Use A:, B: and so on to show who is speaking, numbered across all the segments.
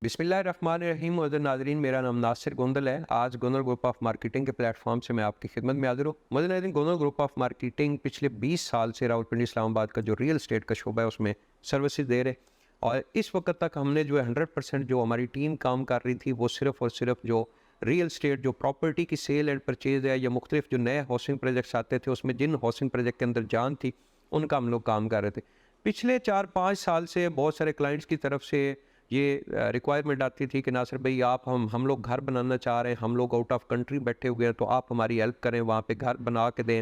A: बिस्मिल्लाहिर्रहमानिर्रहीम। मज़ीद नाज़रीन, मेरा नाम नासिर गोंदल है। आज गोंदल ग्रुप ऑफ मार्केटिंग के प्लेटफॉर्म से मैं आपकी खिदमत में हाजिर हूँ। मज़ीद नाज़रीन, गोंदल ग्रुप ऑफ मार्केटिंग पिछले 20 साल से रावलपिंडी इस्लामाबाद का जो रियल एस्टेट का शोबा है उसमें सर्विसेज दे रहे, और इस वक्त तक हमने जो है 100% जो हमारी टीम काम कर रही थी वो सिर्फ़ और सिर्फ जो रियल एस्टेट जो प्रॉपर्टी की सेल एंड परचेज़ है या मुख्तलिफ जो नए हाउसिंग प्रोजेक्ट्स आते थे उसमें जिन हाउसिंग प्रोजेक्ट के अंदर जान थी उनका हम लोग काम कर रहे थे। पिछले 4-5 साल से बहुत सारे क्लाइंट्स की तरफ से ये रिक्वायरमेंट आती थी कि नासिर भाई आप हम लोग घर बनाना चाह रहे हैं, हम लोग आउट ऑफ कंट्री बैठे हुए हैं, तो आप हमारी हेल्प करें, वहाँ पे घर बना के दें,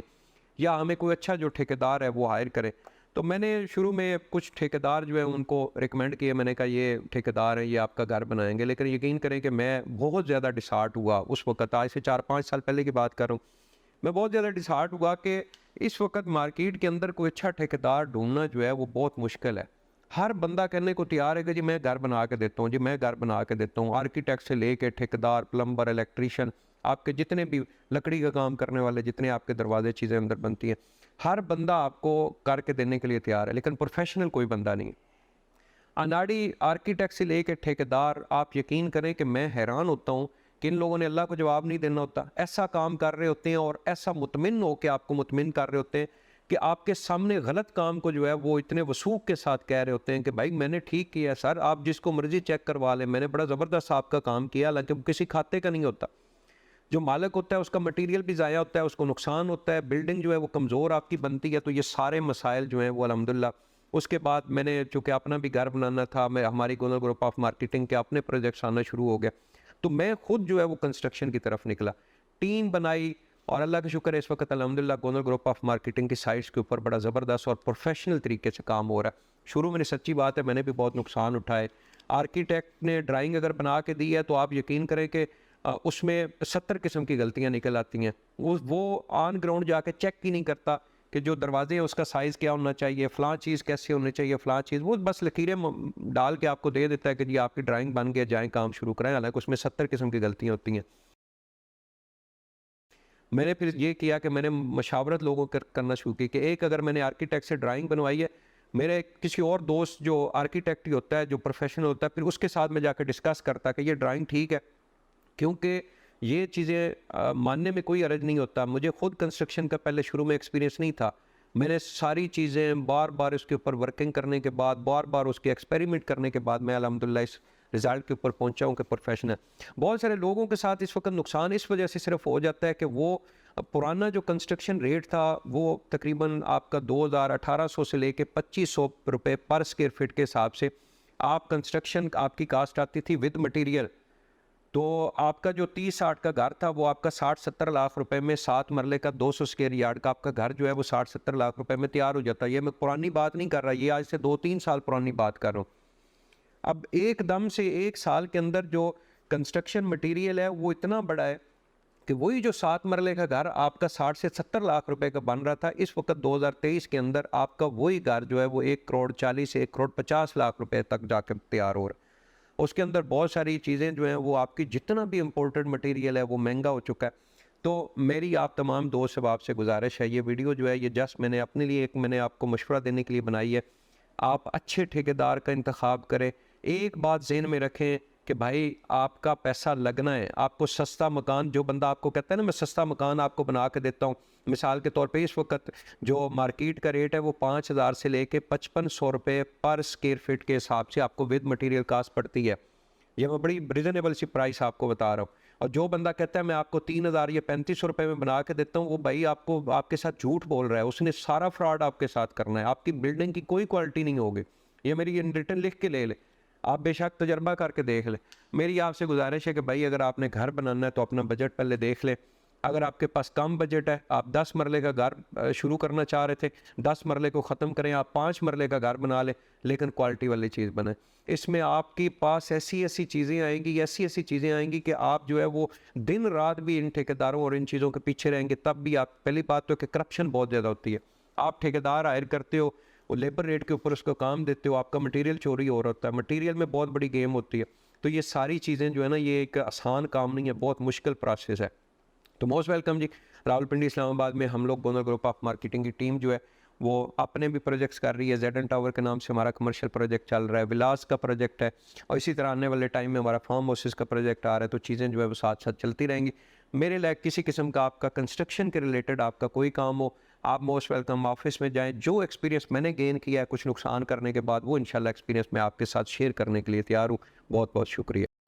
A: या हमें कोई अच्छा जो ठेकेदार है वो हायर करें। तो मैंने शुरू में कुछ ठेकेदार जो है उनको रिकमेंड किए। मैंने कहा ये ठेकेदार हैं, ये आपका घर बनाएंगे। लेकिन यकीन करें कि मैं बहुत ज़्यादा डिसहार्ट हुआ उस वक्त। आज से 4-5 साल पहले की बात कर रहा हूँ। मैं बहुत ज़्यादा डिसहार्ट हुआ कि इस वक्त मार्केट के अंदर कोई अच्छा ठेकेदार ढूंढना जो है वो बहुत मुश्किल है। हर बंदा कहने को तैयार है कि जी मैं घर बना के देता हूँ, जी मैं घर बना के देता हूँ। आर्किटेक्ट से लेके ठेकेदार, प्लम्बर, इलेक्ट्रीशियन, आपके जितने भी लकड़ी का काम करने वाले, जितने आपके दरवाजे चीज़ें अंदर बनती हैं, हर बंदा आपको करके देने के लिए तैयार है, लेकिन प्रोफेशनल कोई बंदा नहीं है। अनाड़ी आर्किटेक्ट से लेके ठेकेदार, आप यकीन करें कि मैं हैरान होता हूँ कि इन लोगों ने अल्लाह को जवाब नहीं देना होता। ऐसा काम कर रहे होते हैं और ऐसा मुतमिन हो के आपको मुतमिन कर रहे होते हैं कि आपके सामने गलत काम को जो है वो इतने वसूख के साथ कह रहे होते हैं कि भाई मैंने ठीक किया सर, आप जिसको मर्जी चेक करवा लें, मैंने बड़ा ज़बरदस्त आपका काम किया, हालांकि किसी खाते का नहीं होता। जो मालिक होता है उसका मटेरियल भी ज़ाया होता है, उसको नुकसान होता है, बिल्डिंग जो है वो कमज़ोर आपकी बनती है। तो ये सारे मसाइल जो हैं वो अल्हम्दुलिल्लाह, उसके बाद मैंने चूँकि अपना भी घर बनाना था, मैं हमारी गोंदल ग्रुप ऑफ मार्केटिंग के अपने प्रोजेक्ट्स आना शुरू हो गया, तो मैं खुद जो है वो कंस्ट्रक्शन की तरफ निकला, टीम बनाई। और अल्लाह का शुक्र है इस वक्त अल्हम्दुलिल्लाह गोंदल ग्रुप ऑफ मार्केटिंग की साइट्स के ऊपर बड़ा ज़बरदस्त और प्रोफेशनल तरीके से काम हो रहा है। शुरू में सच्ची बात है मैंने भी बहुत नुकसान उठाए। आर्किटेक्ट ने ड्राइंग अगर बना के दी है तो आप यकीन करें कि उसमें 70 किस्म की गलतियाँ निकल आती हैं। वो ऑन ग्राउंड जाके चेक ही नहीं करता कि जो दरवाजे हैं उसका साइज़ क्या होना चाहिए, फ़लाँ चीज़ कैसे होनी चाहिए, फ़लाँ चीज़, वो बस लकीरें डाल के आपको दे देता है कि जी आपकी ड्राइंग बन गया, जाएँ काम शुरू करें, हालांकि उसमें 70 किस्म की गलतियाँ होती हैं। मैंने फिर ये किया कि मैंने मशावरत लोगों करना शुरू की कि एक अगर मैंने आर्किटेक्ट से ड्राइंग बनवाई है, मेरे किसी और दोस्त जो आर्किटेक्ट ही होता है, जो प्रोफेशनल होता है, फिर उसके साथ मैं जाकर डिस्कस करता कि ये ड्राइंग ठीक है, क्योंकि ये चीज़ें मानने में कोई हर्ज नहीं होता। मुझे खुद कंस्ट्रक्शन का पहले शुरू में एक्सपीरियंस नहीं था। मैंने सारी चीज़ें बार बार उसके ऊपर वर्किंग करने के बाद, बार बार उसके एक्सपेरिमेंट करने के बाद मैं अल्हम्दुलिल्लाह इस रिज़ल्ट के ऊपर पहुंचा हूँ कि प्रोफेशनल। बहुत सारे लोगों के साथ इस वक्त नुकसान इस वजह से सिर्फ हो जाता है कि वो पुराना जो कंस्ट्रक्शन रेट था वो तकरीबन आपका 2000-1800 से लेके 2500 रुपये पर स्क्वायर फीट के हिसाब से आप कंस्ट्रक्शन आपकी कास्ट आती थी विद मटेरियल। तो आपका जो 30-60 का घर था वो आपका 60-70 लाख रुपए में, 7 मरले का 200 स्क्वायर यार्ड का आपका घर जो है वो 60-70 लाख रुपए में तैयार हो जाता है। ये मैं पुरानी बात नहीं कर रहा, ये आज से 2-3 साल पुरानी बात कर रहा हूँ। अब एकदम से 1 साल के अंदर जो कंस्ट्रक्शन मटेरियल है वो इतना बड़ा है कि वही जो 7 मरले का घर आपका 60 से 70 लाख रुपए का बन रहा था, इस वक्त 2023 के अंदर आपका वही घर जो है वो 1 करोड़ 40 से 1 करोड़ 50 लाख रुपए तक जाकर तैयार हो रहा है। उसके अंदर बहुत सारी चीज़ें जो हैं वो आपकी जितना भी इम्पोर्टेड मटेरियल है वो महंगा हो चुका है। तो मेरी आप तमाम दोस्त अब आपसे गुजारिश है, ये वीडियो जो है ये जस्ट मैंने अपने लिए एक मैंने आपको मशवरा देने के लिए बनाई है। आप अच्छे ठेकेदार का इंतखाब करें। एक बात ज़हन में रखें कि भाई आपका पैसा लगना है। आपको सस्ता मकान, जो बंदा आपको कहता है ना मैं सस्ता मकान आपको बना के देता हूँ, मिसाल के तौर पे इस वक्त जो मार्केट का रेट है वो 5000 से लेके 5500 रुपये पर स्क्वायर फीट के हिसाब से आपको विद मटेरियल कास्ट पड़ती है। ये मैं बड़ी रिजनेबल सी प्राइस आपको बता रहा हूँ। और जो बंदा कहता है मैं आपको 3000 या 3500 रुपये में बना के देता हूँ, वो भाई आपको आपके साथ झूठ बोल रहा है। उसने सारा फ्रॉड आपके साथ करना है। आपकी बिल्डिंग की कोई क्वालिटी नहीं होगी। ये मेरी रिटर्न लिख के ले ले, आप बेशक तजर्बा करके देख ले। मेरी आपसे गुजारिश है कि भाई अगर आपने घर बनाना है तो अपना बजट पहले देख ले। अगर आपके पास कम बजट है, आप 10 मरले का घर शुरू करना चाह रहे थे, 10 मरले को ख़त्म करें, आप 5 मरले का घर बना लें, लेकिन क्वालिटी वाली चीज़ बने। इसमें आपके पास ऐसी ऐसी चीज़ें आएंगी, ऐसी ऐसी चीज़ें आएंगी कि आप जो है वो दिन रात भी इन ठेकेदारों और इन चीज़ों के पीछे रहेंगे, तब भी आप, पहली बात तो कि करप्शन बहुत ज़्यादा होती है। आप ठेकेदार हायर करते हो, वो लेबर रेट के ऊपर उसको काम देते हो, आपका मटेरियल चोरी हो रहा होता है। मटेरियल में बहुत बड़ी गेम होती है। तो ये सारी चीज़ें जो है ना, ये एक आसान काम नहीं है, बहुत मुश्किल प्रोसेस है। तो मोस्ट वेलकम जी। रावलपिंडी इस्लामाबाद में हम लोग गोंदल ग्रुप ऑफ मार्केटिंग की टीम जो है वो अपने भी प्रोजेक्ट्स कर रही है। जेडन टावर के नाम से हमारा कमर्शियल प्रोजेक्ट चल रहा है, विलास का प्रोजेक्ट है, और इसी तरह आने वाले टाइम में हमारा फार्म हाउसेस का प्रोजेक्ट आ रहा है। तो चीज़ें जो है वो साथ साथ चलती रहेंगी। मेरे लायक किसी किस्म का आपका कंस्ट्रक्शन के रिलेटेड आपका कोई काम हो, आप मोस्ट वेलकम, ऑफिस में जाएं। जो एक्सपीरियंस मैंने गेन किया है कुछ नुकसान करने के बाद, वो इंशाल्लाह एक्सपीरियंस मैं आपके साथ शेयर करने के लिए तैयार हूँ। बहुत बहुत शुक्रिया।